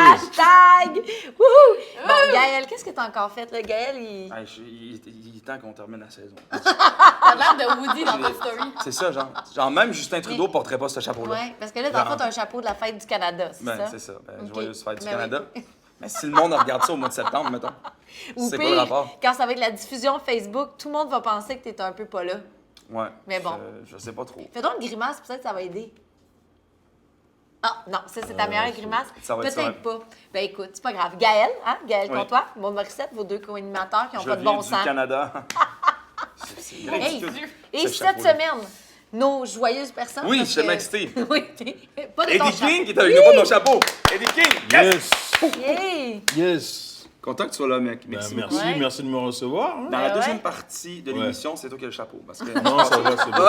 Hashtag! Wouhou! Bon, Gaël, qu'est-ce que t'as encore fait, là? Gaël, il... Hey, il est temps qu'on termine la saison. T'as l'air de Woody dans ta story. C'est ça, genre même Justin Trudeau porterait pas ce chapeau-là. Ouais, parce que là, dans le fond, t'as un chapeau de la fête du Canada, c'est Ben, ça? c'est ça. Ben, Ok. joyeuse fête du Ben Canada. Mais si le monde regarde ça au mois de septembre, mettons, Ou c'est quoi le pire, rapport? quand ça va être la diffusion Facebook, tout le monde va penser que t'es un peu pas là. Ouais. Mais bon. Je sais pas trop. Fais donc une grimace, peut-être que ça va aider. Ah, non, ça, c'est ta meilleure grimace? ça va être ça, Peut-être pas. Ben écoute, c'est pas grave. Gaël, hein? Gaël Oui. Comtois, Maud Morissette, vos deux co-animateurs qui n'ont Je pas de viens bon du sens. Canada. C'est Hey, ridicule. et Ce cette chapeau-là. semaine, nos joyeuses personnes. Oui, je parce suis tellement que- excité. Oui, pas de ton Eddie chapeau. King qui est avec nous, pas de mon chapeau. Eddie King! Yes! Yay! Yes! Content que tu sois là, mec. Ben, Merci. merci, Ouais. merci de me recevoir. hein. Dans la Ben deuxième ouais. partie de Ouais. l'émission, c'est toi qui as le chapeau. Parce que Non, ça va, c'est bon.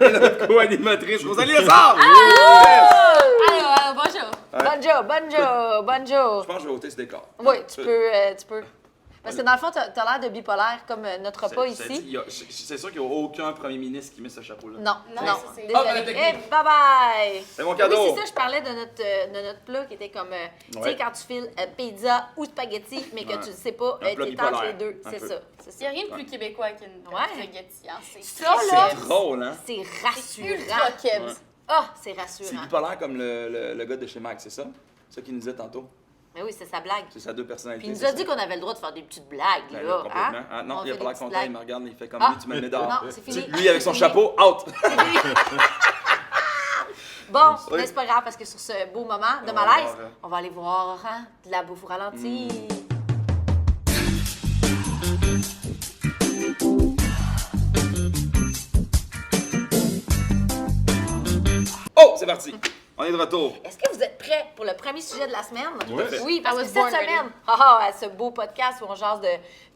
et notre co-animatrice, Rosalie Lessard! Alors, bonjour. Bonjour, bonjour, bonjour. Je pense que je vais ôter ce décor. Oui, tu peux. Parce que dans le fond, t'as l'air de bipolaire comme notre repas ici. C'est sûr qu'il n'y a aucun premier ministre qui met ce chapeau-là. Non, Non, non. ça, c'est- Désolée. Ah, ben, technique. Eh, bye bye! C'est mon cadeau. Oui, c'est ça, je parlais de notre plat qui était comme, tu sais, Ouais. quand tu files pizza ou spaghetti, mais que Ouais. tu ne sais pas, Un plat t'étanches les bipolaire, deux. un C'est peu. ça, c'est Il n'y a ça. rien de plus québécois qu'une Ouais. spaghetti. Hein. C'est Ça, très là, Kebs. Drôle, hein? C'est C'est rassurant. ultra Kebs. Ouais. Ah, c'est C'est rassurant. bipolaire comme le gars de chez Max, c'est ça? C'est ça qu'il nous disait tantôt. Mais oui, c'est sa blague. C'est sa deux personnalités. Puis il nous c'est a ça. dit qu'on avait le droit de faire des petites blagues, Ben, là. complètement. Hein? Ah, non, On il a fait pas l'air des content, petites il me regarde, il fait comme Ah. lui, tu me le mets dehors. Non, c'est fini. Lui avec son C'est chapeau, out! Bon, Oui. mais c'est pas grave parce que sur ce beau moment de On va malaise, voir, on va aller voir hein, de la bouffe au ralenti. Oh, c'est parti! On est de retour. Est-ce que vous êtes prêts pour le premier sujet de la semaine? Ouais. Oui, parce I que was cette born semaine, à ce beau podcast où on jase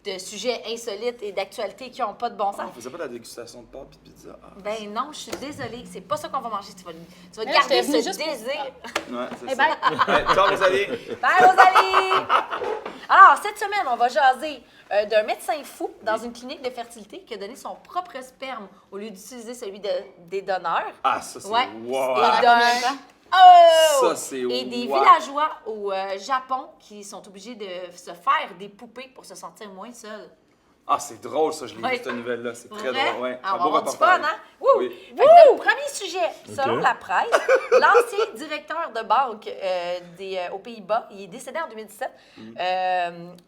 de sujets insolites et d'actualités qui n'ont pas de bon sens. On faisait pas la dégustation de pâtes et de pizza. Ah. Ben non, je suis désolée, c'est pas ça qu'on va manger. Tu vas Mais garder j'étais venue ce juste pour désir. Ouais, c'est Eh ça. ben, Ouais, ciao, Rosalie! Bye, Rosalie! Alors, cette semaine, on va jaser d'un médecin fou dans une clinique de fertilité qui a donné son propre sperme au lieu d'utiliser celui des donneurs. Ah, ça, c'est Ouais. wow! Et combien de temps? Oh! Ça, c'est Et des wow. villageois au Japon qui sont obligés de se faire des poupées pour se sentir moins seuls. Ah, c'est drôle, ça, je l'ai Ouais. vu, cette nouvelle-là. C'est très Vrai? drôle, ouais. Ah, on Un va beau avoir du reportage. fun, hein? Wouh! Oui. Fait que le premier sujet, selon Ok. la presse, l'ancien directeur de banque aux Pays-Bas, il est décédé en 2017,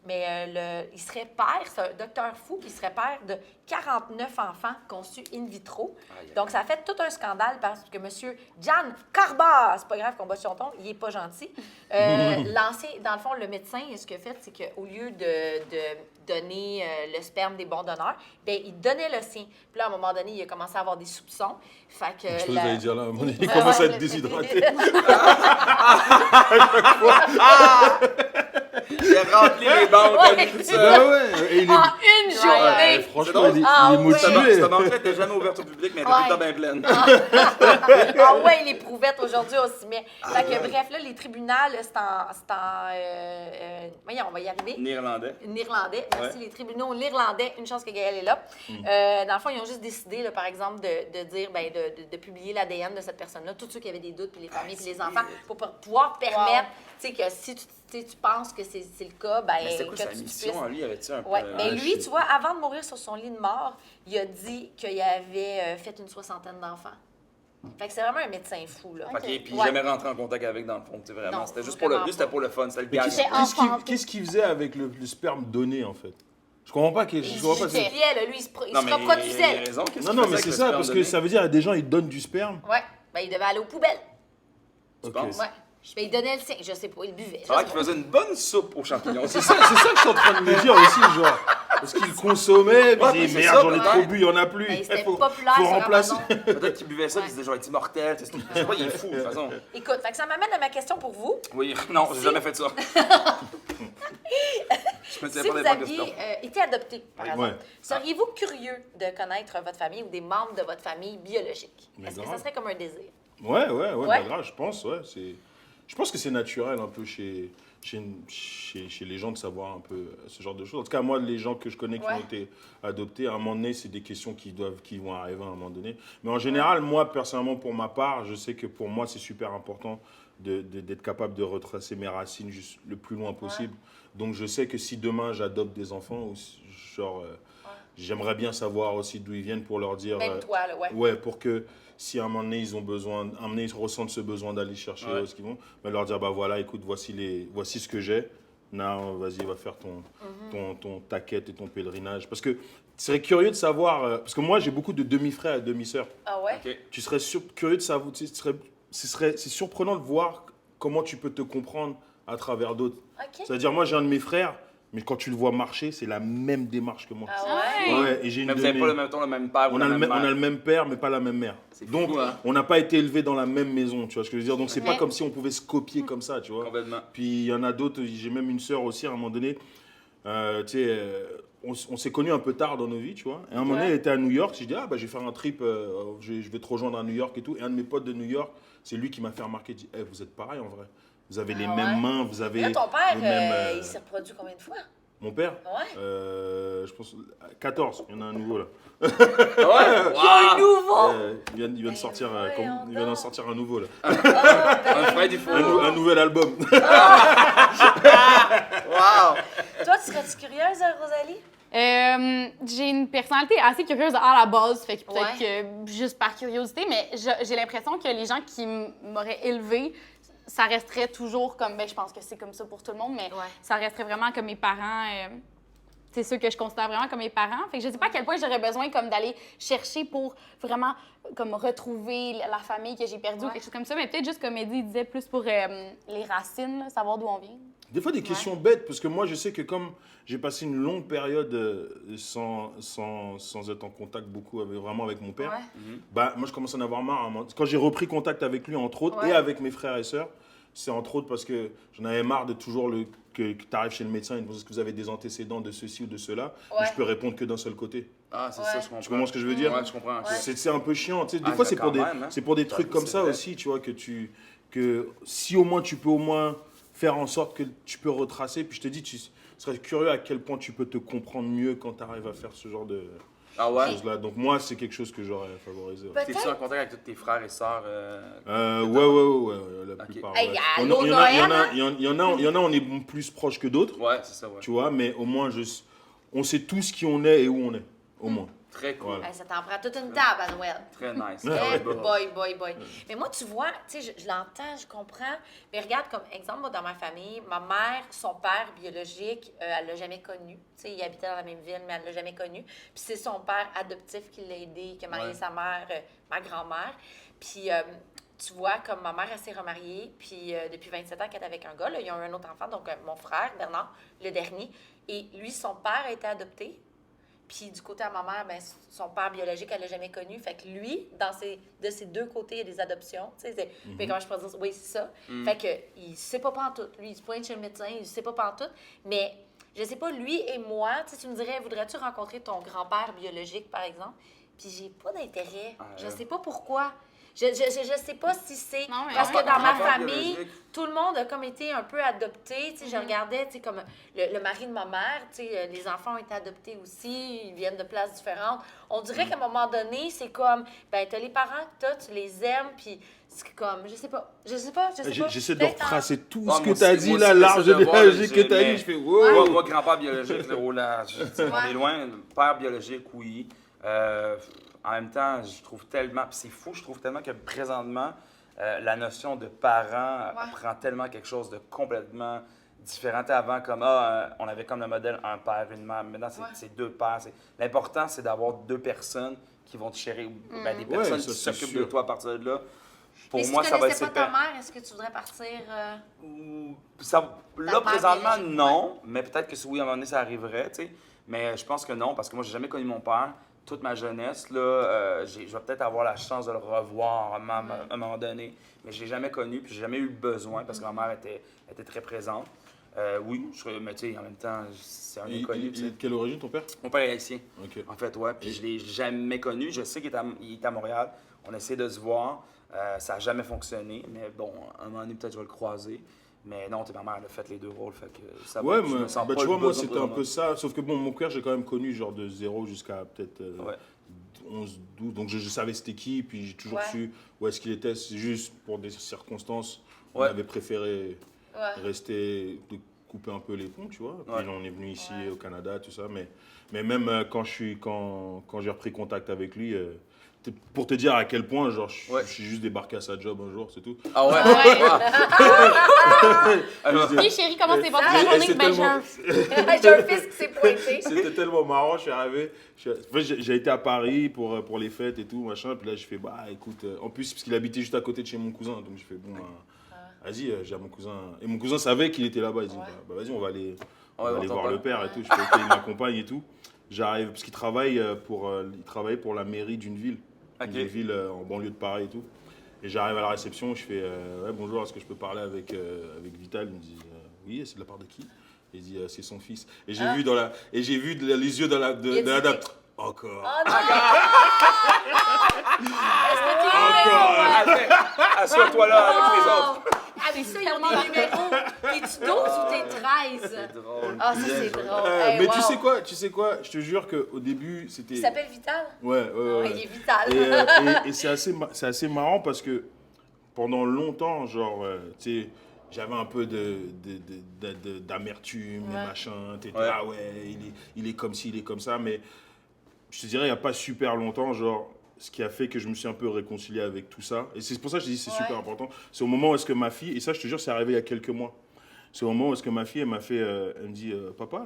mais il serait père, c'est un docteur fou qui serait père de 49 enfants conçus in vitro. Aïe, aïe. Donc, ça a fait tout un scandale parce que M. Jan Karba, c'est pas grave qu'on bat sur son ton, il est pas gentil. L'ancien, dans le fond, le médecin, ce qu'il a fait, c'est qu'au lieu de donner le sperme des bons donneurs, ben il donnait le sien. Puis là, à un moment donné, il a commencé à avoir des soupçons. Fait que Je la- vous dire là, à un moment donné, il Ouais, commence à ouais. être déshydraté. Il a rempli les banques à lui tout seul. Ben ouais, et il est... En une journée! Franchement, drôle. il est, Ah il est ouais. Cette motivé. banque-là n'était jamais ouverte au public, mais elle était tout le temps bien pleine. Ah ouais, les prouvettes aujourd'hui aussi. Mais fait que, bref, là, les tribunaux, là, voyons, on va y arriver. Néerlandais. Néerlandais. Merci, Ouais. les tribunaux néerlandais. Une chance que Gaël est là. Dans le fond, ils ont juste décidé, là, par exemple, de dire, ben, de publier l'ADN de cette personne-là, tous ceux qui avaient des doutes, puis les familles, puis les enfants, pour pouvoir permettre, tu sais, que si tu penses que c'est le cas, ben, Mais c'était quoi que sa tu mission, puisses- hein, lui? Avait-tu un peu... Ouais, mais Ah, lui, shit. tu vois, avant de mourir sur son lit de mort, il a dit qu'il avait fait une 60aine d'enfants. Fait que c'est vraiment un médecin fou, là. OK, puis Ouais. jamais rentré en contact avec, dans le fond, tu sais, vraiment. Non, C'était juste pour le... vraiment Lui, c'était pas. pour le fun, c'était le Mais gag. qu'est-ce qu'il faisait avec le sperme donné, en fait? Je comprends pas. Je comprends pas. Il justifiait, là, lui, il se Non, mais il a reproduisait. là. raison. Qu'est-ce Non, qu'il non, faisait mais avec c'est le ça, sperme parce que donné? ça veut dire qu'il y a des gens, ils donnent du sperme. Ouais, ben il devait aller aux poubelles. Tu Ok. penses? Ouais. Ben, il donnait le sien, je sais pas, il buvait. Ça a l'air je qu'il sais pas. faisait une bonne soupe aux champignons. C'est ça que je suis en train de me dire aussi, genre. Parce qu'il consommait, puis Ouais, il mais dit c'est merde, ça, j'en ai peut-être. trop bu, il y en a plus. Ben, c'était Faut populaire sur remplacer. Amazon. Peut-être qu'il buvait ça, Ouais. puis il disait genre, il est mortel. Je sais pas, il est fou, de toute façon. Écoute, fait que ça m'amène à ma question pour vous. Oui, non, j'ai jamais fait ça. Je me disais Si pas vous des bonnes aviez questions. été adopté, par Ouais. exemple, seriez-vous curieux de connaître votre famille ou des membres de votre famille biologique? Mais Est-ce que ça grave. serait comme un désir? Ouais, Ouais. bah grave, je pense, ouais. Je pense que c'est naturel un peu chez les gens de savoir un peu ce genre de choses. En tout cas, moi, les gens que je connais qui Ouais. ont été adoptés, à un moment donné, c'est des questions qui vont arriver à un moment donné. Mais en général, moi, personnellement, pour ma part, je sais que pour moi, c'est super important d'être capable de retracer mes racines juste le plus loin possible. Donc je sais que si demain j'adopte des enfants, ou genre, j'aimerais bien savoir aussi d'où ils viennent pour leur dire... Même toi, là, ouais. Ouais, pour que si à un moment donné ils ont besoin, à un moment donné ils ressentent ce besoin d'aller chercher ce qu'ils vont, bah, leur dire, bah voilà, écoute, voici ce que j'ai. Non, vas-y, va faire ton taquette et ton pèlerinage. Parce que tu serais curieux de savoir, parce que moi j'ai beaucoup de demi-frères et demi-sœurs. Ah ouais? Ok. Tu serais curieux de savoir, c'est surprenant de voir comment tu peux te comprendre à travers d'autres. OK. C'est-à-dire, moi j'ai un de mes frères, mais quand tu le vois marcher, c'est la même démarche que moi. Ah ouais? Ouais, et j'ai une Mais vous de n'avez mes- pas le même ton, le même père ou on la a, même on a mère. le même père, mais pas la même mère. C'est Donc, fou, hein? on n'a pas été élevés dans la même maison, tu vois ce que je veux dire. Donc, c'est pas Ok. comme si on pouvait se copier comme ça, tu vois. Complètement. Puis, il y en a d'autres, j'ai même une sœur aussi, à un moment donné, tu sais, on s'est connus un peu tard dans nos vies, tu vois. Et à un moment donné, elle était à New York, j'ai dit, ah, bah, je vais faire un trip, je vais te rejoindre à New York et tout. Et un de mes potes de New York, c'est lui qui m'a fait remarquer, il dit, eh, vous êtes pareil en vrai. Vous avez les Ah mêmes ouais? mains, vous avez Là, ton père, le même, il s'est reproduit combien de fois? Mon père Ouais. Je pense 14, il y en a un nouveau là. Ouais! Wow! Nouveau! Il vient de sortir, voyons il vient d'en donc. sortir un nouveau là. Ah, Un ben, frère du fou. Un nouvel album. Wow! Toi, tu serais-tu curieuse, Rosalie? J'ai une personnalité assez curieuse à la base, fait que peut-être Ouais. que juste par curiosité, mais j'ai l'impression que les gens qui m'auraient élevée, ça resterait toujours comme, ben je pense que c'est comme ça pour tout le monde, mais Ouais. ça resterait vraiment comme mes parents. C'est ceux que je considère vraiment comme mes parents. Fait que je sais pas à quel point j'aurais besoin comme d'aller chercher pour vraiment comme retrouver la famille que j'ai perdue ou Ouais. quelque chose comme ça, mais peut-être juste comme Eddie disait, plus pour les racines, là, savoir d'où on vient. Des fois, des questions bêtes, parce que moi, je sais que comme j'ai passé une longue période sans être en contact beaucoup vraiment avec mon père, Ouais. bah, moi, je commence à en avoir marre. Hein. Quand j'ai repris contact avec lui, entre autres, Ouais. et avec mes frères et sœurs, c'est entre autres parce que j'en avais marre de toujours que tu arrives chez le médecin et est-ce que vous avez des antécédents de ceci ou de cela. Ouais. Et je peux répondre que d'un seul côté. Ah, c'est Ouais. ça, je comprends. Tu comprends ce que je veux dire? Ouais, je comprends. Ouais. C'est un peu chiant. Tu sais, des Ah, fois, c'est quand pour, même, hein. c'est pour des trucs Ça, comme c'est ça vrai. aussi, tu vois, que si au moins tu peux au moins faire en sorte que tu peux retracer. Puis je te dis, tu serais curieux à quel point tu peux te comprendre mieux quand tu arrives à faire ce genre de Ah ouais? choses-là. Donc moi, c'est quelque chose que j'aurais favorisé. Ouais. Peut-être. T'es-tu en contact avec tous tes frères et sœurs? Ouais, la Ok. plupart. Hey, ouais. à Il l'eau y de en a, il y en Noël, a, il y en a, on est plus proche que d'autres, Ouais, c'est ça, ouais. tu vois, mais au moins, on sait tous qui on est et où on est, au moins. Très cool. Voilà. Hey, ça t'en prend toute une table à Noël. Très nice. Ouais, Eh, ouais. boy. Mais moi, tu vois, tu sais, je l'entends, je comprends. Mais regarde, comme exemple, moi, dans ma famille, ma mère, son père biologique, elle l'a jamais connu. Tu sais, il habitait dans la même ville, mais elle l'a jamais connu. Puis c'est son père adoptif qui l'a aidé, qui a marié Ouais. sa mère, ma grand-mère. Puis tu vois, comme ma mère, elle s'est remariée, puis depuis 27 ans qu'elle est avec un gars, là, ils ont eu un autre enfant, donc mon frère, Bernard, le dernier. Et lui, son père a été adopté. Puis du côté à ma mère, ben, son père biologique, elle l'a jamais connu. Fait que lui, de ses deux côtés, il y a des adoptions. Tu sais, puis comment je peux dire? Oui, c'est ça. Fait que il sait pas pantoute. Lui, il se pointe chez le médecin, il sait pas pantoute. Mais je sais pas, lui et moi, tu sais, tu me dirais, voudrais-tu rencontrer ton grand-père biologique, par exemple? Puis j'ai pas d'intérêt. Ah, Je ouais. sais pas pourquoi. Je sais pas si c'est... Non, mais Parce ouais. que dans ma Grand-père famille, biologique. tout le monde a comme été un peu adopté. Tu sais, je regardais, tu sais, comme le mari de ma mère, tu sais, les enfants ont été adoptés aussi, ils viennent de places différentes. On dirait qu'à un moment donné, c'est comme, ben, t'as les parents que t'as, tu les aimes, puis c'est comme, je sais pas. J'essaie de Peut-être retracer tout Ah, ce que moi tu as aussi, dit, moi là, aussi, l'arbre j'essaie de voir, généalogique que tu as mais- dit. Je fais wow. Moi, grand-père biologique, là, oh là, on est loin. Père biologique, oui. En même temps, je trouve tellement, puis c'est fou, je trouve tellement que présentement, la notion de parent prend tellement quelque chose de complètement différent. Avant, comme, on avait comme le modèle un père, une mère. Maintenant, c'est deux pères. L'important, c'est d'avoir deux personnes qui vont te chérir, ben, des personnes ça, qui c'est s'occupent sûr. de toi à partir de là. Pour Et si moi, tu ça va être connaissais pas ta séparé. mère, est-ce que tu voudrais partir... Là, mère présentement, biologique, non. Mais peut-être que oui, à un moment donné, ça arriverait, tu sais. Mais je pense que non, parce que moi, j'ai jamais connu mon père. Toute ma jeunesse, là, je vais peut-être avoir la chance de le revoir à un moment donné. Mais je l'ai jamais connu, puis j'ai jamais eu le besoin, parce que ma mère était très présente. Oui, mais tu sais, en même temps, c'est un inconnu, tu Il est sais. de quelle origine, ton père? Mon père est haïtien. Ok. En fait, ouais. Puis je l'ai jamais connu. Je sais qu'il est à Montréal. On essaie de se voir. Ça n'a jamais fonctionné. Mais bon, à un moment donné, peut-être je vais le croiser. Mais non, ma mère, elle a fait les deux rôles. Fait que ça Ouais, va. Je me sens bah, pas tu le vois, moi, besoin c'était un présentement. peu ça. Sauf que bon, mon père, j'ai quand même connu genre de 0 jusqu'à peut-être Ouais. 11, 12. Donc je savais c'était qui, puis j'ai toujours Ouais. su où est-ce qu'il était. C'est juste pour des circonstances on avait préféré rester, de couper un peu les ponts, tu vois. Puis Ouais. là, on est venu ici au Canada, tout ça. Mais même quand j'ai repris contact avec lui, pour te dire à quel point, genre, je suis juste débarqué à sa job un jour, c'est tout. Ah ouais? Oui, chérie, comment c'est passé la Et journée? c'est Ben, tellement- J'ai un fils qui s'est pointé. C'était tellement marrant, je suis arrivé. En fait, j'ai été à Paris pour les fêtes et tout, machin. Puis là, je fais, bah écoute, en plus, parce qu'il habitait juste à côté de chez mon cousin. Donc je fais, bon, vas-y, j'ai mon cousin. Et mon cousin savait qu'il était là-bas. Il dit, bah vas-y, on va aller voir le père et tout. Je fais, ok, il m'accompagne et tout. J'arrive, parce qu'il travaille pour la mairie d'une ville. Ok. Une ville en banlieue de Paris et tout. Et j'arrive à la réception, je fais, ouais, bonjour, est-ce que je peux parler avec Vital? Il me dit, oui, c'est de la part de qui? Il dit, c'est son fils. Et j'ai vu les yeux de la dame. Encore. Oh non! Est-ce que tu es Assois-toi là avec les autres. Ah, mais ça, ils ont des numéros. T'es-tu 12 ou t'es 13? C'est drôle. Ah, ça, c'est drôle. Mais Hey, wow. tu sais quoi? Je te jure qu'au début, c'était... Il s'appelle Vital? Ouais. Il est Vital. Et c'est assez marrant parce que pendant longtemps, genre, tu sais, j'avais un peu d'amertume et machin. T'étais, Ouais. ah ouais, il est comme ci, il est comme ça. Mais je te dirais, il n'y a pas super longtemps, genre, ce qui a fait que je me suis un peu réconcilié avec tout ça. Et c'est pour ça que je dis c'est super important. C'est au moment où est-ce que ma fille, et ça, je te jure, c'est arrivé il y a quelques mois. C'est au moment où est-ce que ma fille, elle me dit, papa,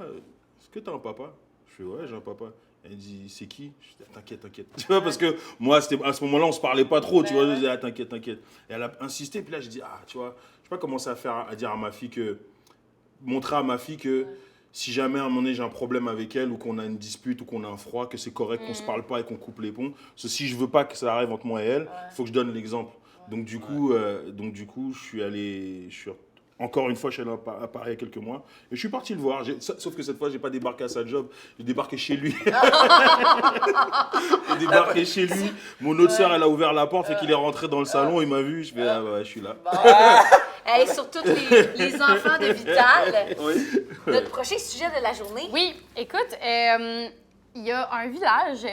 est-ce que t'as un papa? Je fais, ouais, j'ai un papa. Elle dit, c'est qui? Je dis, t'inquiète. Tu vois, parce que moi, à ce moment-là, on se parlait pas trop, tu vois. Je dis, ah, t'inquiète. Et elle a insisté, puis là, j'ai dit, ah, tu vois, je sais pas commencer à dire à ma fille montrer à ma fille que si jamais à un moment donné j'ai un problème avec elle ou qu'on a une dispute ou qu'on a un froid, que c'est correct qu'on se parle pas et qu'on coupe les ponts. Parce que si je veux pas que ça arrive entre moi et elle, il faut que je donne l'exemple. Donc du coup, je suis encore une fois, je suis allé à Paris il y a quelques mois et je suis parti le voir. Sauf que cette fois, j'ai pas débarqué à sa job, j'ai débarqué chez lui. J'ai débarqué chez lui. Mon autre sœur, elle a ouvert la porte, fait qu'il est rentré dans le salon, il m'a vu, je fais, ah ouais, je suis là. Bon. Hey, sur tous les enfants de Vital, notre prochain sujet de la journée. Oui, écoute, il y a un village,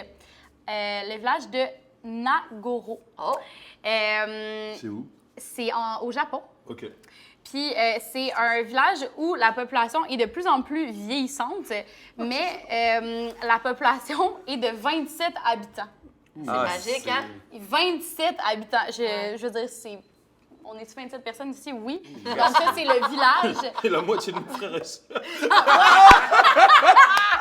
le village de Nagoro. Oh. C'est où? C'est au Japon. Ok. Puis c'est un village où la population est de plus en plus vieillissante, mais la population est de 27 habitants. C'est magique, hein? 27 habitants. Je veux dire, on est 27 personnes ici, oui. En fait, c'est le village. Et la moitié de mes frères et sœurs.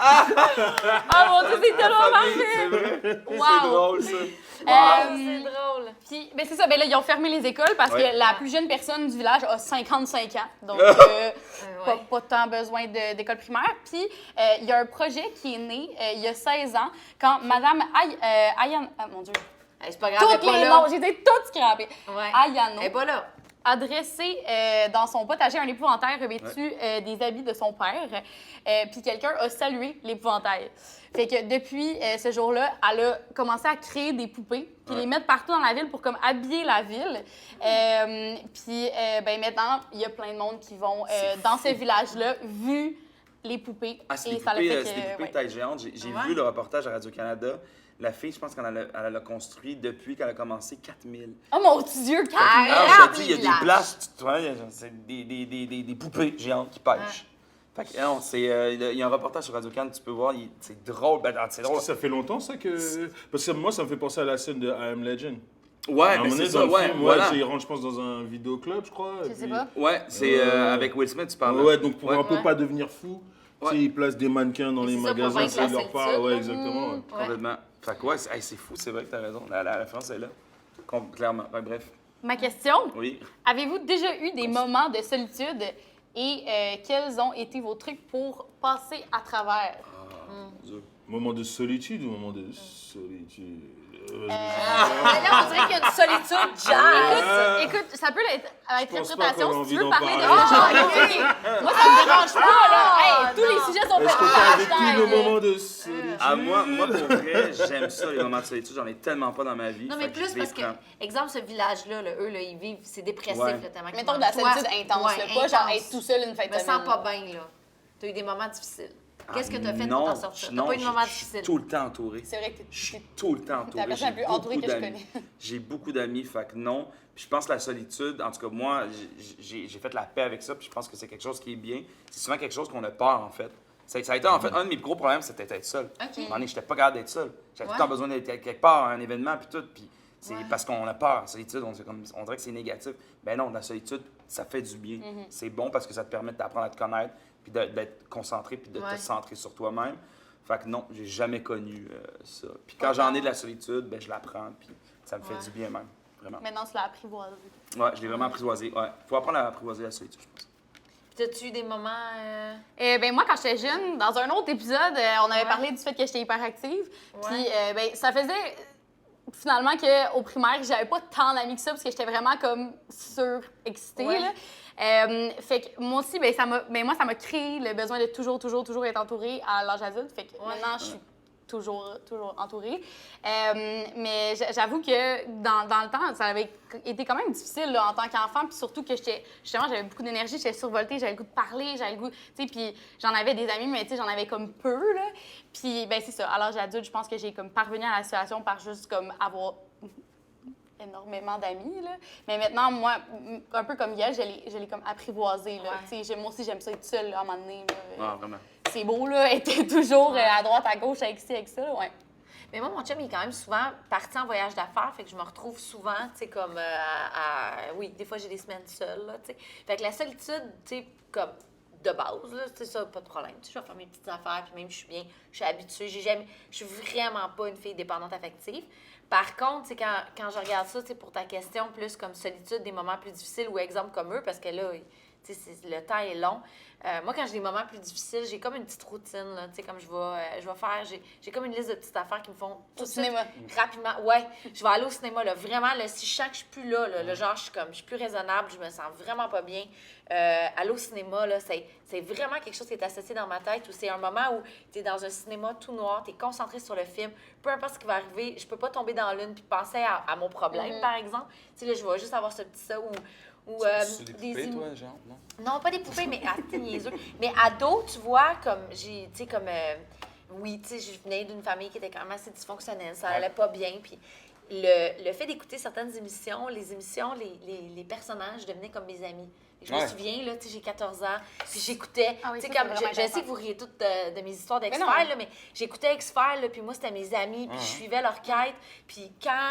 Oh mon Dieu, c'est tellement parfait! C'est vrai. Wow. C'est drôle, ça. C'est drôle. Puis, ben c'est ça, ben là, ils ont fermé les écoles parce que la plus jeune personne du village a 55 ans. Donc, pas tant besoin d'école primaire. Puis, il y a un projet qui est né il y a 16 ans quand Madame Ayano... Ah, mon Dieu. Hey, c'est pas grave, elle est Toutes pas les là. noms, j'étais toutes scrappées. Ouais. Ayano Elle est pas là. a dressé dans son potager un épouvantail revêtu des habits de son père. Puis quelqu'un a salué l'épouvantail. Fait que depuis ce jour-là, elle a commencé à créer des poupées, puis les mettre partout dans la ville pour comme habiller la ville. Puis ben maintenant, il y a plein de monde qui vont dans ce village-là, vu les poupées. Ah, c'est Et des ça l'a poupées, fait c'est des que, poupées ouais. taille géante. J'ai vu le reportage à Radio-Canada. La fille, je pense qu'elle l'a construit depuis qu'elle a commencé 4000. Oh mon Dieu, Kat! Alors, je te dis, il y a village. des places, tu vois, c'est des poupées géantes qui pêchent. Fait que, non, il y a un reportage sur Radio-Can, tu peux voir, c'est drôle. Ben, c'est drôle. Ça fait longtemps, ça, que... Parce que moi, ça me fait penser à la scène de I Am Legend. Ouais, À un mais moment c'est donné, ça, dans le ouais, film, voilà. il rentre, je pense, dans un vidéoclub, je crois. Je sais pas. Ouais, c'est avec Will Smith, tu parles. Ouais, donc pour Ouais. un peu pas devenir fou, tu sais, Ouais. ils placent des mannequins dans Mais les c'est ça, pour magasins, vaincre ça la leur parle. solitude, Ouais, là. exactement. ouais. Complètement. Fait que ouais, c'est fou, c'est vrai que t'as raison. La référence est là. Clairement. Fait que bref. Ma question, Oui. avez-vous déjà eu des moments de solitude et quels ont été vos trucs pour passer à travers? Dieu. Moment de solitude ou moment de solitude? Mais là, on dirait qu'il y a une solitude jazz. Écoute, ça peut être à pense pas qu'on a interprétation. Si envie tu veux d'en parler de parler. ça, moi, ça me dérange pas, là. Hey, tous les sujets sont Est-ce que t'as vécu le hashtag. moment de solitude? Ah, moi, pour vrai, j'aime ça, les moments de solitude. J'en ai tellement pas dans ma vie. Non, mais Fait que plus je les parce que, prends. exemple, ce village-là, là, eux, là, ils vivent, c'est dépressif, Ouais. là, tellement qu'ils Mettons de la mangent. Toi, solitude intense, ouais, là, pas genre intense. être tout seul une fête Je me de sens semaine. pas bien, là. T'as eu des moments difficiles. Qu'est-ce que tu as fait non, pour t'en sortir? T'as non, pas eu de moment je suis difficile? tout le temps entouré. C'est vrai que Je suis t'es tout le temps entouré. la personne la plus entourée que je connais. J'ai beaucoup d'amis, fait que non. Puis je pense que la solitude, en tout cas, moi, j'ai fait la paix avec ça, puis je pense que c'est quelque chose qui est bien. C'est souvent quelque chose qu'on a peur, en fait. Ça a été, en fait, un de mes gros problèmes, c'était d'être seul. OK. À un moment donné, j'étais pas capable d'être seul. J'avais tout le Ouais. temps besoin d'être quelque part, à un événement, puis tout. Puis c'est Ouais. parce qu'on a peur. La solitude, on dirait que c'est négatif. Ben non, la solitude, ça fait du bien. C'est bon parce que ça te permet d'apprendre à te connaître, puis d'être concentré, puis de Ouais. te centrer sur toi-même. Fait que non, j'ai jamais connu ça. Puis quand j'en ai de la solitude, ben je la prends, puis ça me fait Ouais. du bien même. Vraiment. Maintenant, tu l'as apprivoisé. Ouais, je l'ai vraiment apprivoisé. Ouais. Faut apprendre à apprivoiser la solitude, je pense. T'as-tu eu des moments... Ben moi, quand j'étais jeune, dans un autre épisode, on avait Ouais. parlé du fait que j'étais hyperactive. Ouais. Puis ben, ça faisait finalement qu'au primaire, j'avais pas tant d'amis que ça parce que j'étais vraiment comme surexcitée. Ouais. Là. Fait que moi aussi, ben, ça m'a créé le besoin de toujours être entourée à l'âge adulte. Fait que maintenant, je suis toujours entourée. Mais j'avoue que dans le temps, ça avait été quand même difficile là, en tant qu'enfant. Puis surtout que j'avais beaucoup d'énergie, j'étais survoltée, j'avais le goût de parler, j'avais le goût, tu sais, puis j'en avais des amis, mais tu sais, j'en avais comme peu, là. Puis ben c'est ça, à l'âge adulte, je pense que j'ai comme parvenu à la situation par juste comme avoir énormément d'amis, là. Mais maintenant, moi, un peu comme Yael, je l'ai comme apprivoisée, là. Ouais. Tu sais, moi aussi, j'aime ça être seule, là, à un moment donné, là. Ah, vraiment. C'est beau, là, être toujours à droite, à gauche, avec ci, avec ça, là, ouais. Mais moi, mon chum, il est quand même souvent parti en voyage d'affaires, fait que je me retrouve souvent, tu sais, comme oui, des fois, j'ai des semaines seules, là, tu sais. Fait que la solitude, tu sais, comme de base, là, c'est ça, pas de problème. Tu sais, je vais faire mes petites affaires, puis même, je suis bien, je suis habituée, je suis vraiment pas une fille dépendante affective. Par contre, tu sais, quand je regarde ça, tu sais, pour ta question, plus comme solitude, des moments plus difficiles ou exemple comme eux, parce que là, tu sais, le temps est long. Moi, quand j'ai des moments plus difficiles, j'ai comme une petite routine, là, tu sais, comme je vais faire, j'ai comme une liste de petites affaires qui me font tout Au de suite, cinéma. rapidement. Ouais, je vais aller au cinéma, là, vraiment, là, si je sens que je suis plus là, le genre, je suis plus raisonnable, je me sens vraiment pas bien. Aller au cinéma, là, c'est vraiment quelque chose qui est associé dans ma tête, où c'est un moment où tu es dans un cinéma tout noir, tu es concentré sur le film, peu importe ce qui va arriver, je peux pas tomber dans l'une puis penser à mon problème, par exemple. Tu sais, là, je vais juste avoir ce petit ça ou Tu des poupées, toi, genre? Non? non, pas des poupées, mais t'es niaiseux. Mais ado, tu vois, comme j'ai, tu sais, comme, oui, tu sais, je venais d'une famille qui était quand même assez dysfonctionnelle, ça allait pas bien, puis le fait d'écouter certaines émissions, les personnages devenaient comme mes amis. Et je me souviens, là, tu sais, j'ai 14 ans, puis j'écoutais, Ah oui, tu sais, ça, comme, c'est vraiment je sais intéressant. que vous riez toutes de mes histoires Mais d'X-Files, non. là, mais j'écoutais X-Files, là, puis moi, c'était mes amis, puis je suivais leur quête, puis quand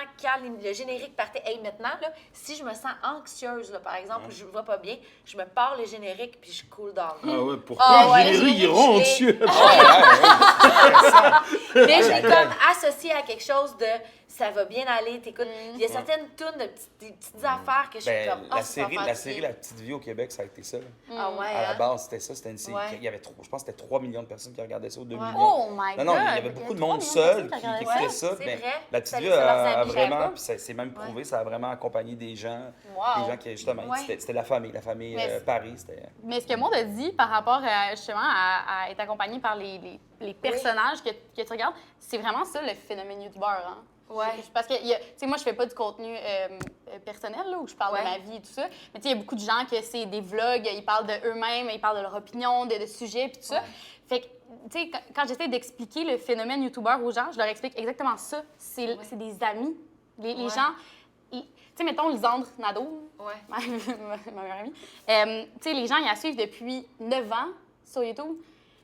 le générique partait, hey, maintenant, là, si je me sens anxieuse, là, par exemple, ou je ne vais pas bien, je me pars le générique, puis je cool down. Ah ouais, pourquoi Ah le ouais, générique, il je rend l'ai- anxieux? Mais j'ai comme associé à quelque chose de ça va bien aller, t'écoutes. Il y a certaines tunes des petites affaires que je suis Ben, comme la ça va série, faire la du série bien. La Petite Vie au Québec, ça a été ça. Ah ouais, À la hein? base, c'était ça. C'était une série. Ouais. Il y avait je pense que c'était 3 millions de personnes qui regardaient ça, ou 2 Ouais. millions. Oh my God! Non, il y avait beaucoup de 3 monde millions seul personnes qui regardaient écoutait Ouais, ça. c'est Mais vrai. La Petite Ça Vie laissait leurs a amis, je savais vraiment, pas. puis c'est même prouvé, Ouais. ça a vraiment accompagné des gens. Wow. Des gens qui, justement, Ouais. c'était la famille Mais Paris. C'était... Mais ce que Maud a dit par rapport justement à être accompagné par les personnages que tu regardes, c'est vraiment ça le phénomène youtubeur. Hein? Ouais. Parce que, tu sais, moi, je fais pas du contenu personnel, là, où je parle Ouais. de ma vie et tout ça. Mais tu sais, il y a beaucoup de gens que c'est des vlogs, ils parlent d'eux-mêmes, ils parlent de leur opinion, de sujets, puis tout ça. Fait que, tu sais, quand j'essaie d'expliquer le phénomène youtubeur aux gens, je leur explique exactement ça. C'est des amis. Les Ouais. gens... Tu sais, mettons Lisandre Nadeau, Ouais. ma meilleure amie. Tu sais, les gens, ils la suivent depuis 9 ans sur YouTube.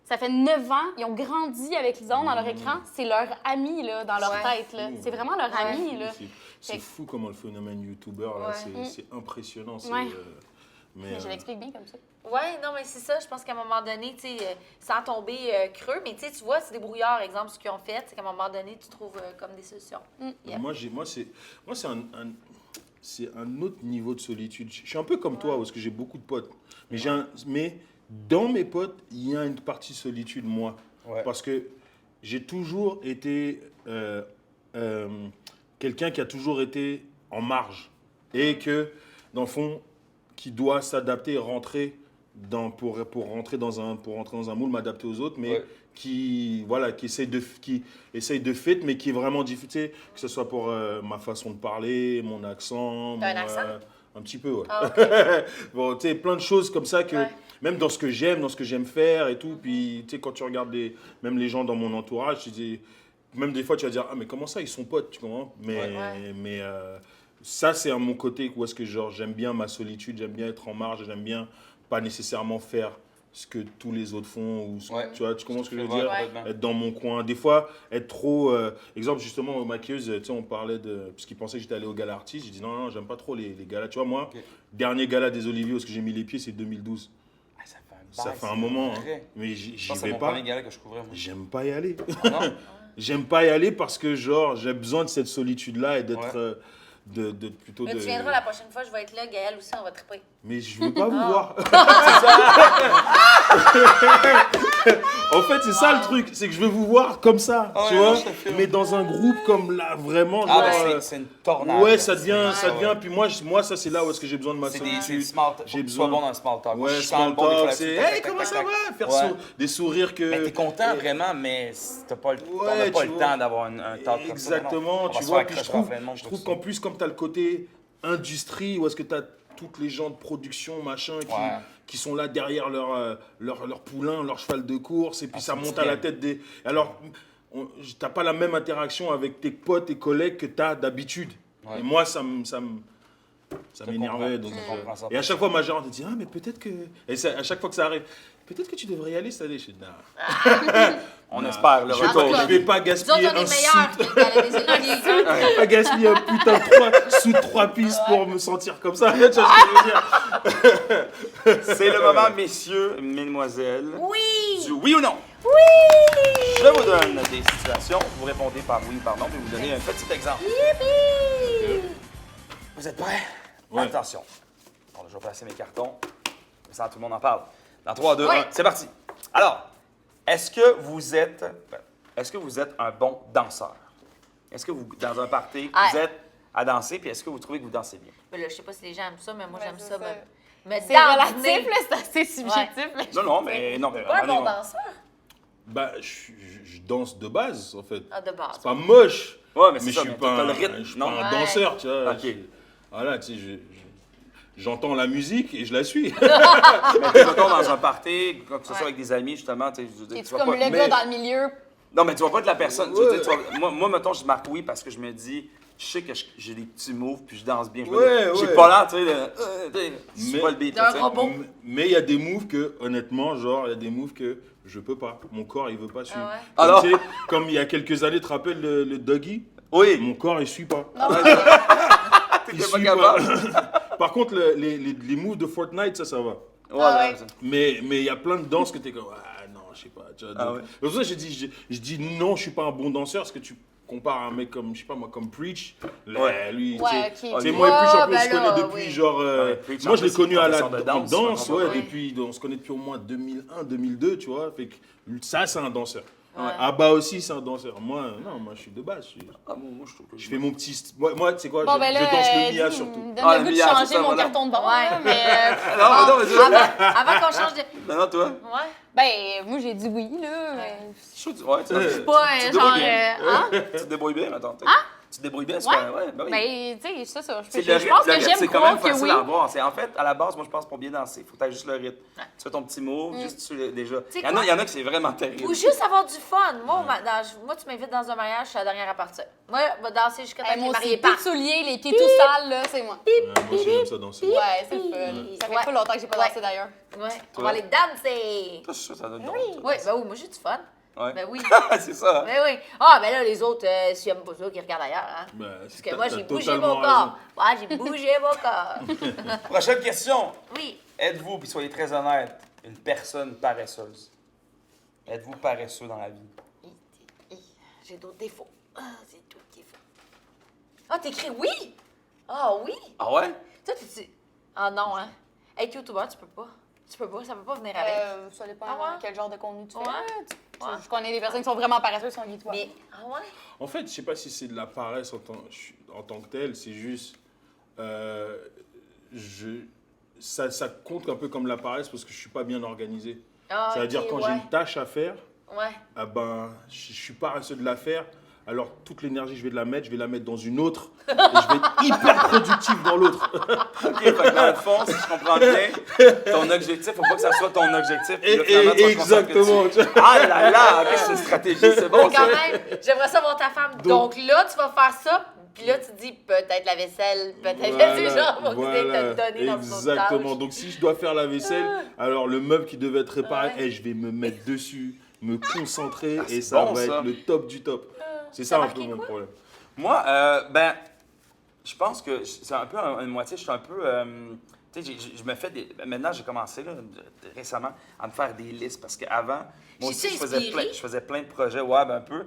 Ça fait 9 ans, ils ont grandi avec Lisandre dans leur écran. C'est leur ami, là, dans leur Ouais. tête, là. C'est vraiment leur ami, là. C'est fou comment le phénomène youtubeur, là, Ouais. c'est impressionnant. Ouais. Mais, Je l'explique bien comme ça. Ouais, non, mais c'est ça. Je pense qu'à un moment donné, tu sais, sans tomber creux, mais tu sais, tu vois, c'est des brouillards, exemple, ce qu'ils ont fait, c'est qu'à un moment donné, tu trouves comme des solutions. Yep. c'est un autre niveau de solitude. Je suis un peu comme toi, parce que j'ai beaucoup de potes. Mais dans mes potes, il y a une partie solitude, moi. Ouais. Parce que j'ai toujours été quelqu'un qui a toujours été en marge. Et que, dans le fond, qui doit s'adapter et rentrer pour rentrer dans un moule, m'adapter aux autres, mais Ouais. qui essaye de fit, mais qui est vraiment difficile, que ce soit pour ma façon de parler, mon accent. T'as un accent? Un petit peu, ouais. Ah, OK. Bon, tu sais, plein de choses comme ça que... Ouais. même dans ce que j'aime faire et tout. Puis, tu sais, quand tu regardes même les gens dans mon entourage, tu dis, même des fois, tu vas dire, ah, mais comment ça, ils sont potes, tu comprends? Mais ça, c'est à mon côté où est-ce que genre, j'aime bien ma solitude, j'aime bien être en marge, j'aime bien pas nécessairement faire ce que tous les autres font. Ou tu vois, tu comprends ce que je veux dire? Être dans mon coin. Des fois, être trop... exemple, justement, aux maquilleuses, tu sais, on parlait de... Parce qu'ils pensaient que j'étais allé au gala artiste. J'ai dit, non, j'aime pas trop les galas. Tu vois, moi, dernier gala des Oliviers où j'ai mis les pieds, c'est 2012. Ça fait un moment, hein. Mais j'y vais pas. C'est mon premier gala que je couvrais, moi. J'aime pas y aller. Ah non? J'aime pas y aller parce que, genre, j'ai besoin de cette solitude-là et d'être... plutôt Mais tu viendras la prochaine fois, je vais être là, Gaël aussi, on va triper. Mais je veux pas vous voir. En fait, c'est ça le truc, c'est que je veux vous voir comme ça, tu vois, mais dans un groupe comme là, vraiment. C'est une tornade. Ouais, ça devient. Puis moi, ça c'est là où est-ce que j'ai besoin de ma solitude. J'ai besoin bon dans le small talk. Ouais, small talk, c'est hey, comment ça va? Faire des sourires que. Mais t'es content vraiment, mais t'as pas le temps d'avoir un talk comme ça. Exactement, tu vois. Puis je trouve qu'en plus, comme t'as le côté industrie, où est-ce que t'as toutes les gens de production, machin, qui sont là derrière leur poulain, leur cheval de course, et puis ça monte à la tête des... Alors, t'as pas la même interaction avec tes potes et collègues que t'as d'habitude. Ouais. Et moi, ça m'énervait. Et à chaque fois, ma gérante dit, ah, mais peut-être que... Et à chaque fois que ça arrive, peut-être que tu devrais y aller cette année. Je dis, on espère. Je vais pas gaspiller un sou. Je vais pas gaspiller un putain de 3 pistes pour me sentir comme ça. Tu vois ce que je veux dire? C'est le moment, messieurs, mesdemoiselles. Oui! Du oui ou non? Oui! Je vous donne des situations. Vous répondez par oui ou par non. Je vais vous donner un petit exemple. Yippee! Vous êtes prêts? Ouais. Attention. Bon, je vais placer mes cartons. Ça, tout le monde en parle. Dans 3, 2, 1, c'est parti. Alors, est-ce que vous êtes un bon danseur? Est-ce que vous, dans un party, vous êtes à danser, puis est-ce que vous trouvez que vous dansez bien? Ben là, je sais pas si les gens aiment ça, mais moi, j'aime ça. C'est relatif, là, c'est assez subjectif. Ouais. Non, mais non. Pas un bon danseur? Bah, je danse de base, en fait. Ah, de base. C'est pas moche. Ouais, mais Mais c'est je ça, suis mais pas t'as le un, rythme, je suis non? pas un danseur, tu vois. OK. Voilà, tu sais, j'entends la musique et je la suis. Mais t'es mettons dans un party, que ce soit avec des amis, justement, tu sais, Es-tu comme le gars dans le milieu? Non, mais tu vois pas de la personne. Je veux dire, moi, mettons, je marque oui parce que je me dis, je sais que j'ai des petits moves puis je danse bien. J'ai pas l'air, tu sais, c'est pas le beat. D'un robot. Mais il y a des moves que, honnêtement, genre, il y a des moves que je peux pas. Mon corps, il veut pas suivre. Ah ouais? Comme, Alors? tu sais, comme il y a quelques années, tu te rappelles le doggy? Oui. Mon corps, il suit pas. T'es Il pas suit capable. pas. Par contre, les moves de Fortnite, ça va. Ouais. Mais il y a plein de danses que t'es comme, ah non, je sais pas. Tu vois, donc, ouais. c'est pour ça que je dis non, je suis pas un bon danseur, parce que tu compares un mec comme, je sais pas moi, comme Preach. Lui, tu sais, moi et Preach, en plus, je connais depuis genre. Preach, moi, je l'ai connu à la danse, danse, ouais. depuis, on se connaît depuis au moins 2001, 2002, tu vois. Fait que ça, c'est un danseur. Ouais. Abba aussi, c'est un danseur. Moi, je suis de base. Ah bon, moi, je trouve que Je fais mon petit. Moi tu sais quoi, Bon, je ben là, danse le Mia surtout. Donne le le goût de Mia, c'est changer ça, mon voilà. carton de banque, Ouais. là, mais... Non, mais ça. Avant qu'on change de... Non, toi. Ouais. Ben, moi, j'ai dit oui, là. Ouais, tu C'est pas tu te genre... débrouilles bien. Hein? Tu te débrouilles bien, attends. Tu te débrouilles bien, c'est Ouais. pas. Ouais, ben oui. Ben, tu sais, c'est ça. C'est Je le rythme, pense que le rythme, j'aime c'est quand même croire que facile oui. à avoir. C'est en fait, à la base, moi, je pense pour bien danser, il faut que tu aies juste le rythme. Tu fais ton petit mot, juste déjà. sais Il y en a que c'est vraiment terrible. Ou juste avoir du fun. Moi, tu m'invites dans un mariage, je suis la dernière à partir. Moi, je vais danser jusqu'à temps que les Moi aussi, mariés plus de partent. souliers, les pieds tout sales, là, c'est moi. Moi aussi, j'aime ça danser. Ouais, c'est le fun. Ça fait Ouais. pas longtemps que j'ai pas Ouais. dansé, d'ailleurs. Ouais, on Toi? va aller danser. Ça, ça donne Oui, ben oui, moi j'ai du fun. Ouais. Ben oui. C'est ça. Ben oui. Ah, ben là, les autres, s'ils aiment pas ça, qu'ils regardent ailleurs. Hein? Parce que moi, j'ai bougé mon corps. Ouais, j'ai bougé mon corps. Prochaine question. Oui. Êtes-vous, puis soyez très honnête, une personne paresseuse? Êtes-vous paresseux dans la vie? J'ai d'autres défauts. Ah, c'est d'autres défauts. Ah, t'écris oui? Ah oui? Ah ouais? Toi, tu dis. Ah non, hein? Être youtubeur, tu peux pas. Tu peux pas, ça peut pas venir avec. Ça dépend Ah ouais? quel genre de contenu tu fais. Ouais. Je connais des personnes qui sont vraiment paresseuses sur YouTube. Mais, ah ouais? En fait, je sais pas si c'est de la paresse en tant que telle, c'est juste. Ça compte un peu comme la paresse parce que je suis pas bien organisé. Ah, C'est-à-dire, ok, quand ouais. j'ai une tâche à faire, Ouais. ah ben, je suis paresseux de la faire Alors, toute l'énergie, je vais la mettre dans une autre et je vais être hyper productif dans l'autre. OK, fait que dans le fond, si je comprends bien, ton objectif, faut pas que ça soit ton objectif. Puis là, finalement, tu vas te Exactement. concentrer que ah là là, OK, c'est une stratégie, c'est bon. Quand même, j'aimerais savoir ta femme. Donc là, tu vas faire ça, puis là, tu te dis peut-être la vaisselle, peut-être les gens vont te donner dans ton exactement. Donc, si je dois faire la vaisselle, alors le meuble qui devait être réparé, je vais me mettre dessus, me concentrer et ça va être le top du top. C'est ça un peu mon problème. Moi, je pense que c'est un peu une moitié. Je suis un peu. Tu sais, je me fais des. Maintenant, j'ai commencé là, récemment à me faire des listes parce qu'avant, moi aussi, je faisais plein de projets web un peu.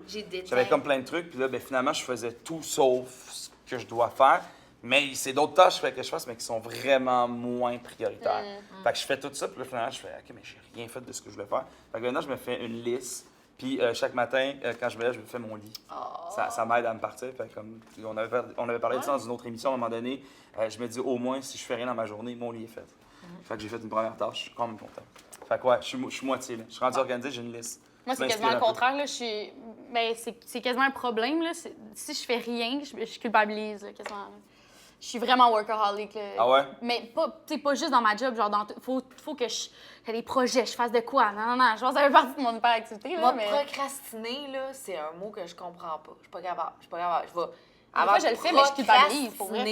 J'avais comme plein de trucs. Puis là, finalement, je faisais tout sauf ce que je dois faire. Mais c'est d'autres tâches que je fasse, mais qui sont vraiment moins prioritaires. Fait que je fais tout ça. Puis là, finalement, je fais OK, mais j'ai rien fait de ce que je voulais faire. Fait que maintenant, je me fais une liste. Puis chaque matin, quand je me lève, je me fais mon lit. Ça m'aide à me partir. Fait comme, on avait parlé de ça dans une autre émission à un moment donné. Je me dis au moins, si je fais rien dans ma journée, mon lit est fait. Fait que j'ai fait une première tâche, je suis quand même content. Fait que ouais, je suis moitié. Là. Je suis rendu organisé, j'ai une liste. Moi, c'est quasiment le contraire. Là. C'est quasiment un problème. Là. Si je fais rien, je culpabilise là, quasiment. Je suis vraiment workaholic. Là. Ah ouais? Mais pas juste dans ma job. Genre, faut que je fasse des projets, je fasse de quoi. Non. Je pense que ça fait partie de mon hyperactivité. Moi, mais... procrastiner, là, c'est un mot que je comprends pas. Je suis pas capable. Je vais... Moi, je le fais, mais je culpabilise, pour vrai.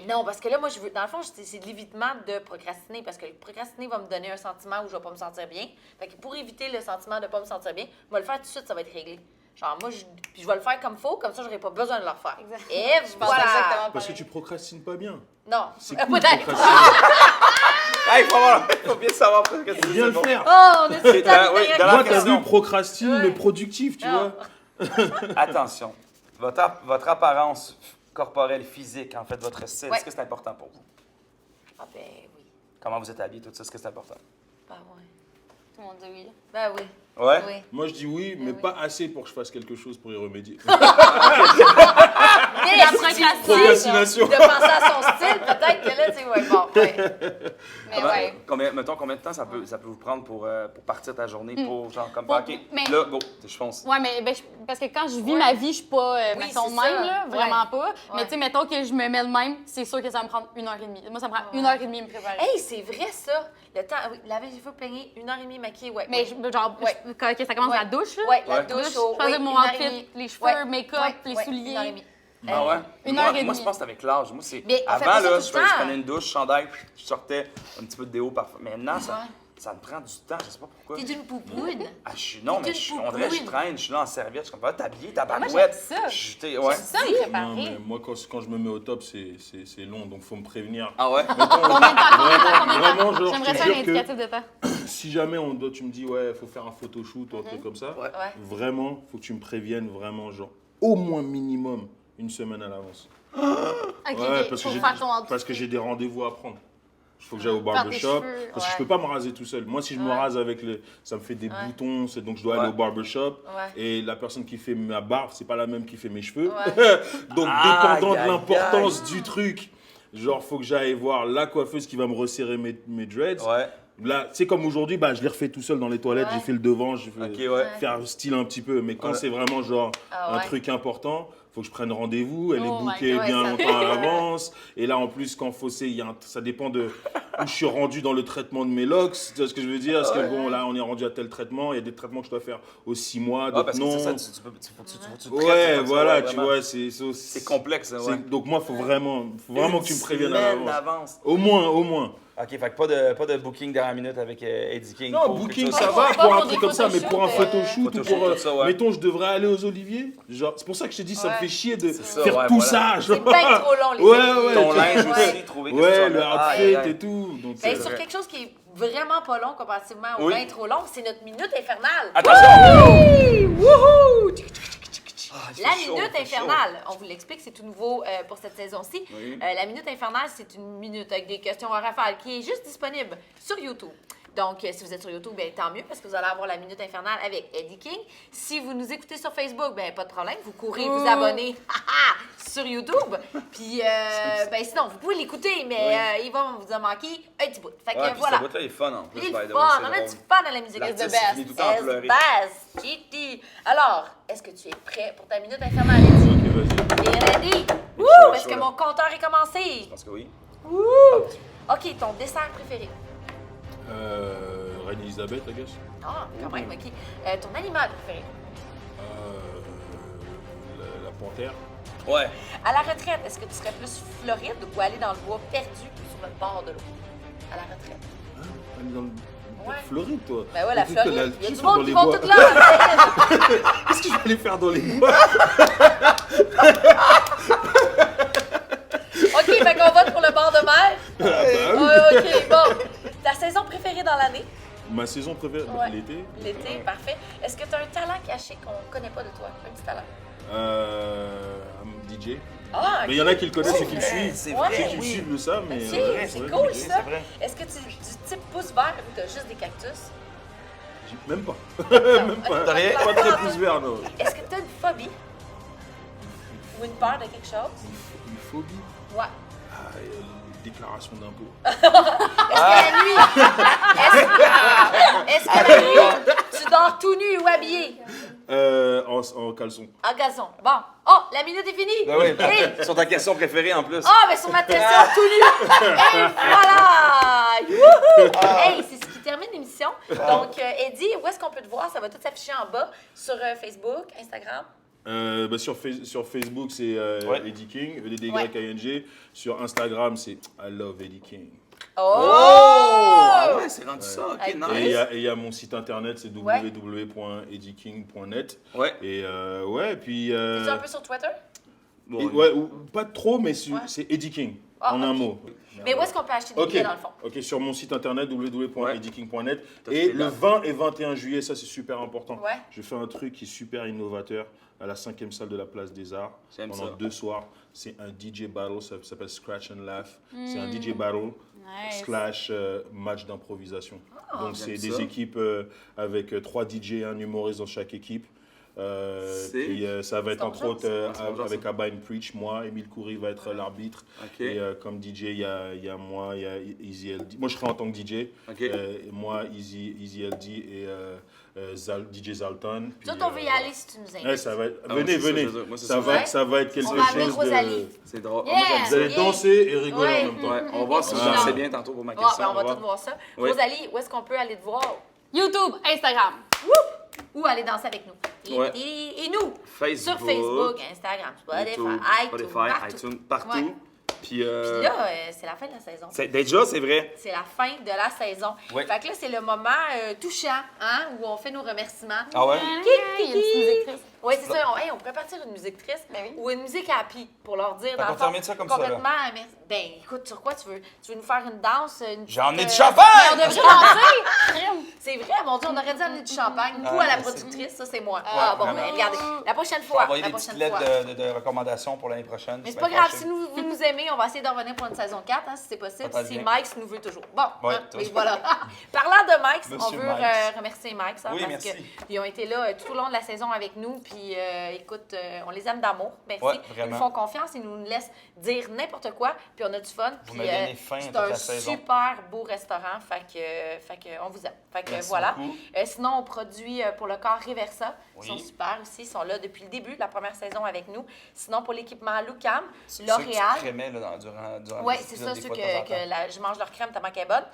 Non, parce que là, moi, je veux. Dans le fond, c'est de l'évitement de procrastiner. Parce que le procrastiner va me donner un sentiment où je vais pas me sentir bien. Fait que pour éviter le sentiment de pas me sentir bien, je vais le faire tout de suite, ça va être réglé. Genre, moi, puis je vais le faire comme faut, comme ça, j'aurai pas besoin de le refaire. Exact. Et voilà. Parce que tu procrastines pas bien. Non. C'est cool de peut-être. procrastiner. Il faut bien savoir ce que tu Faut bien le faire. Oh, on est tout le temps oui, derrière dans Moi, la t'as vu question. procrastine, mais productif, tu Non. vois. Attention, votre apparence corporelle, physique, en fait, votre style, Ouais. est-ce que c'est important pour vous? Ah ben oui. Comment vous êtes habillé, tout ça, est-ce que c'est important? Ben oui. Tout le monde dit oui. Là. Ben oui. Ouais? Oui. Moi, je dis oui, mais oui. pas assez pour que je fasse quelque chose pour y remédier. Mais La procrastination. de penser à son style, peut-être que là, tu sais, ouais, bon, ouais. Mais ouais. Combien de temps ça peut vous prendre pour partir ta journée, pour genre comme Bon, OK, mais- là, go, je fonce. Ouais, mais parce que quand je vis ma vie, je suis pas, Oui, mettons, c'est de même, ça. là, vraiment Ouais. pas. Mais Ouais. tu sais, mettons que je me mets de même, c'est sûr que ça va me prendre 1h30. Moi, ça me prend 1h30 me préparer. Hey, c'est vrai ça. Le temps, oui, laver les cheveux, peigner, 1h30 maquillée, ouais. Mais ouais. genre, quand que ça commence Ouais. la douche, là, Ouais, la Ouais. douche, je faisais mon outfit, les cheveux, make-up, les souliers. 1h30. Ah ouais? Une Moi, heure et moi, demie. je pense que c'est avec l'âge. Moi, c'est. Mais on fait Avant, pas ça là, tout je le temps. prenais une douche, chandail, je sortais un petit peu de déo parfois. Mais maintenant, ça me prend du temps, je sais pas pourquoi. T'es d'une poupoune. Ah, non, mais T'es une on dirait que je poupoune. traîne, je suis là en serviette, je suis comme, ah, t'habillé, ta Moi, barouette. j'aime ça. Ouais. C'est ça, me Non, préparer. mais moi, quand je me mets au top, c'est long, donc faut me prévenir. Ah ouais? Combien de temps? Vraiment, genre, J'aimerais je ça te un jure que indicatif de temps. si jamais tu me dis, ouais, faut faire un photoshoot ou un truc comme ça, Ouais. Ouais. vraiment, faut que tu me préviennes vraiment, genre, au moins minimum une semaine à l'avance. OK, Ouais, parce pour que faire ton outfit. parce que j'ai des rendez-vous à prendre. Il faut que j'aille au Faire tes barbershop. cheveux, Parce que je ouais. peux pas me raser tout seul. Moi, si je me rase avec ça me fait des boutons, donc je dois aller au barbershop. Ouais. Et la personne qui fait ma barbe, c'est pas la même qui fait mes cheveux. Ouais. Donc, Aïe, dépendant de aïe, l'importance du truc, genre, faut que j'aille voir la coiffeuse qui va me resserrer mes dreads. Ouais. Là, c'est comme aujourd'hui, je l'ai refait tout seul dans les toilettes, Ouais. j'ai fait le devant, j'ai fait OK, ouais. faire style un petit peu. Mais quand Ouais. c'est vraiment genre Ah un ouais. truc important, faut que je prenne rendez-vous, elle Oh est my bookée God. bien Ouais, ça longtemps à fait- l'avance. Et là, en plus, quand faussé, ça dépend de où je suis rendu dans le traitement de mes locks. Tu vois ce que je veux dire? Parce que bon, là, on est rendu à tel traitement, il y a des traitements que je dois faire aux 6 mois, Ah, d'autres parce que non. c'est ça, faut que tu traites Ouais, comme ça, voilà, ouais, tu vraiment. vois, C'est complexe, ouais. Donc moi, faut vraiment que tu me préviennes à Une semaine l'avance. d'avance. Au moins. OK, fait que pas de booking dernière minute avec Eddie King. Non, pour booking, quelque ça chose. va Pas pour pour un des truc comme ça, mais pour un photoshoots, photoshoot ou photoshoot, pour. tout ça, ouais. Mettons, je devrais aller aux Oliviers. Genre, c'est pour ça que je t'ai dit, ça me Ouais. fait chier de ça, faire ouais, tout voilà. ça. Genre. C'est bien trop long, les Ouais, amis. ouais. Ton tu- linge Ouais. aussi, trouver que Ouais, ça le va. outfit Aïe, aïe. et tout. Donc, Ben, C'est sur vrai. quelque chose qui est vraiment pas long comparativement au Oui. bien trop long, c'est notre minute infernale. Attention! Oui! Wouhou! Ah, il La fait chaud, minute il fait chaud. infernale, on vous l'explique, c'est tout nouveau pour cette saison-ci. Oui. La minute infernale, c'est une minute avec des questions à rafale qui est juste disponible sur YouTube. Donc, si vous êtes sur YouTube, bien, tant mieux, parce que vous allez avoir la Minute Infernale avec Eddie King. Si vous nous écoutez sur Facebook, bien, pas de problème. Vous courez vous abonner sur YouTube. Puis, ben, sinon, vous pouvez l'écouter, mais il va vous en manquer un petit bout. Fait que Ouais, puis voilà. ce bout-là est fun en plus. Il est by fun. the way, On c'est a drôle. du fun à la musique. L'artiste, It's the best. il est tout le temps en It's the pleurer. best. Kitty. Alors, est-ce que tu es prêt pour ta Minute Infernale, Eddie? Ok, vas-y. Et ready? chaud, Wouh! Est-ce chaud, que là. mon compteur est commencé? Je pense que oui. Wouh! OK, ton dessert préféré? Reine Elisabeth, I guess. Ah, quand même, OK. Ton animal préféré? La panthère. Ouais. À la retraite, est-ce que tu serais plus Floride ou aller dans le bois perdu sur le bord de l'eau? À la retraite. Aller dans le... Ouais. Floride, toi. Ben ouais, la Écoute, Floride. Il y a tu du vas dans monde qui les vont bois. tout là. Qu'est-ce que je vais aller faire dans les bois? OK, fait qu'on vote pour le bord de mer. bah OK, bon. Ta saison préférée dans l'année? Ma saison préférée, Ouais. l'été. L'été, parfait. Est-ce que tu as un talent caché qu'on ne connaît pas de toi? Un petit talent. DJ. Ah, Mais il y en a qui le connaissent, ceux qui le suivent. C'est Ouais. vrai. Ceux qui le suivent le savent, mais. Ok, ouais, c'est ouais, cool DJ. ça. c'est vrai. Est-ce que tu es du type pouce vert ou tu as juste des cactus? Même pas. Même T'as rien? Pas très plus vert, non. Est-ce que tu as une phobie? Ou une peur de quelque chose? Une phobie. Ouais. Déclaration d'impôt. Est-ce que la nuit, est-ce que la nuit, tu dors tout nu ou habillé? En caleçon. En gazon. Bon. Oh, la minute est finie. Ben oui, Hey. sur ta question préférée en plus. Ah, mais sur ma question, tout nu. Et voilà. Youhou! Hey, c'est ce qui termine l'émission. Donc, Eddie, où est-ce qu'on peut te voir? Ça va tout s'afficher en bas sur Facebook, Instagram. Sur Facebook, c'est Ouais. Eddie King, EDDYKING. Sur Instagram, c'est I love Eddie King. Oh! Ah ouais, c'est rendu ça. Ok, Hey. nice. Et il y a mon site internet, c'est Ouais. www.eddieking.net. Ouais. Et ouais, puis. Es-tu un peu sur Twitter? Bon, et- ouais, pas trop, mais Ouais. c'est Eddie King, Ah, en un ok. mot. Mais où est-ce qu'on peut acheter des Ok, billets dans le fond? ok, sur mon site internet www.eddieking.net. T'as Et fait le là. 20 et 21 juillet, ça c'est super important. Ouais. Je fais un truc qui est super innovateur à la 5e salle de la Place des Arts J'aime pendant ça. 2 soirs. C'est un DJ battle, ça s'appelle Scratch and Laugh. C'est un DJ battle Nice. slash match d'improvisation. Donc c'est j'aime des ça. équipes avec 3 DJ et un humoriste dans chaque équipe. C'est- Puis ça va être ton entre genre, autres C'est ton genre, avec ça. Abba and Preach, moi, Émile Coury va être l'arbitre. Ok. Et comme DJ, il y a moi, il y a Easy LD. Moi, je serai en tant que DJ. Ok. Et moi, Easy LD et DJ Zalton. Puis, Nous autres, on veut y aller si tu nous invites. ouais, ça va être... Ah, venez, moi, c'est ça, venez. je veux dire. Moi, c'est Ça ça. va, Ouais. ça va être quelque On va amener chose Rosalie. C'est drôle. Yeah. Moi, j'aime Vous ça. allez Yeah. danser et rigoler Ouais. en même temps. Ouais, on va voir si je Ah. sais bien tantôt pour ma Bon, question. ben, on va voir. tout voir ça. Oui. Rosalie, où est-ce qu'on peut aller te voir? YouTube, Instagram. Ou aller danser avec nous? Ouais. Et nous? Facebook, Sur Facebook, Instagram, Spotify, YouTube, iTunes, iTunes, partout. Ouais. Puis, Puis là, c'est la fin de la saison. déjà, c'est vrai. C'est la fin de la saison. Ouais. Fait que là, c'est le moment touchant, hein, où on fait nos remerciements. Ah ouais? Il y a une petite musique triste. Oui, c'est ça. On pourrait partir une musique triste Ben oui. ou une musique happy pour leur dire, dans qu'on le fond, termine ça comme ça, là. complètement, merci. Ben, écoute, sur quoi tu veux? Tu veux nous faire une danse? J'en ai du Mais champagne! on devrait danser! C'est vrai, mon Dieu, on aurait dû amener du champagne. Nous, à la c'est- productrice, ça, c'est moi. Ah, bon, vraiment. ben, regardez, la prochaine Faut fois. envoyer La des petites prochaine lettres fois. de recommandations pour l'année prochaine. Mais c'est pas grave, si vous nous aimez, on va essayer de revenir pour une saison 4, hein, si c'est possible, Ça passe si bien. Mike nous veut toujours. Bon, Ouais, hein, mais toujours. voilà. Parlant de Mike, on Monsieur veut Mike. remercier Mike, ça, Oui, parce merci. qu'ils ont été là tout au long de la saison avec nous, puis écoute, on les aime d'amour, merci. Ouais, Ils vraiment. nous font confiance, ils nous laissent dire n'importe quoi, puis on a du fun. Vous puis, me donnez faim c'est toute un la saison. super beau restaurant, fait que on vous aime. Fait que Merci voilà. beaucoup. Sinon, on produit pour le corps Reversa. Ils Oui. sont super aussi. Ils sont là depuis le début de la première saison avec nous. Sinon, pour l'équipement Lucam, Ceux que tu L'Oréal. crémais, là, durant Oui, les c'est épisodes, ça, des ceux fois, que, de temps en temps. je mange leur crème tellement qu'elle est bonne.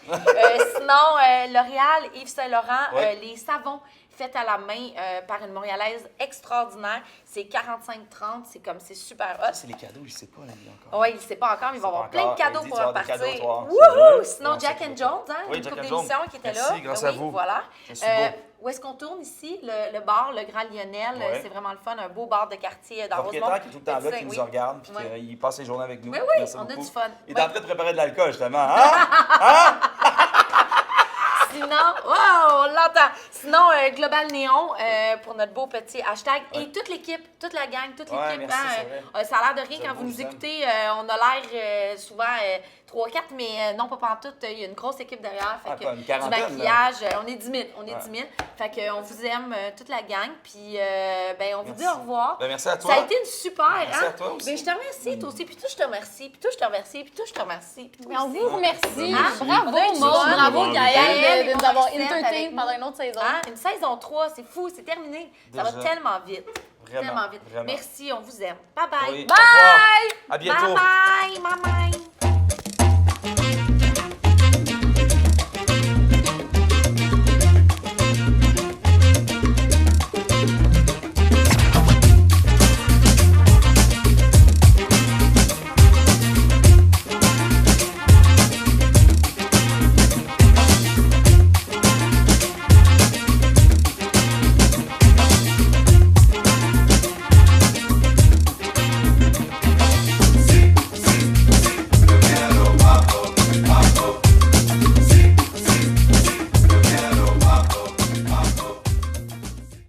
Sinon, L'Oréal, Yves Saint-Laurent, Ouais. les savons faits à la main par une Montréalaise extraordinaire. C'est 45,30. C'est super hot. C'est les cadeaux, je sais pas, la vie encore. Oui, il ne sait pas encore, mais il va sait avoir pas plein de encore. cadeaux Il dit pour tu vas avoir des repartir. cadeaux, toi. Wouhou! C'est Sinon, vrai. Jack and Jones, hein, Oui, une Jack couple and Jones. d'émissions qui était là. Merci, grâce Oui, à vous. Voilà. Je suis beau. Où est-ce qu'on tourne ici? Le bar, le Grand Lionel. Ouais. C'est vraiment le fun. Un beau bar de quartier dans Le Rosemont. propriétaire qui est tout le temps là, Petit, qui oui. nous regarde, puis Ouais. qu'il passe ses journées avec nous. Oui, oui, Merci on a beaucoup. du fun. Il est Ouais. en train de préparer de l'alcool, justement. Hein? Sinon, wow, on l'entend. Sinon, Global Néon pour notre beau petit hashtag. Et toute l'équipe toute la gang, toute l'équipe. Ouais, merci, c'est vrai. Ça a l'air de rien quand J'avoue, vous nous je vous aime. écoutez. On a l'air souvent 3-4, mais non, pas pantoute. Il y a une grosse équipe derrière. Fait Quoi, une du quarantaine, là. maquillage, on est 10 000. On est 10 000. Fait qu'on vous aime, toute la gang. Puis, on vous dit au revoir. Ben, merci à toi. Ça a été une super, Merci hein? à toi aussi. Ben, je te remercie, toi aussi. Puis toi, je te remercie. Puis toi, je te remercie. Puis toi, je te remercie. Puis toi Mais on aussi. vous remercie. Hein? Bravo, Merci. Maud. Merci. Bravo, Merci. Gaëlle, de nous avoir Merci. entertained Avec pendant nous. une autre saison. Hein? Une saison 3, c'est fou, c'est terminé. Ça va Déjà. tellement vite. Vraiment, Tellement vite. vraiment. Merci, on vous aime. Bye bye. Oui, au revoir. À bientôt. Bye bye. Bye bye.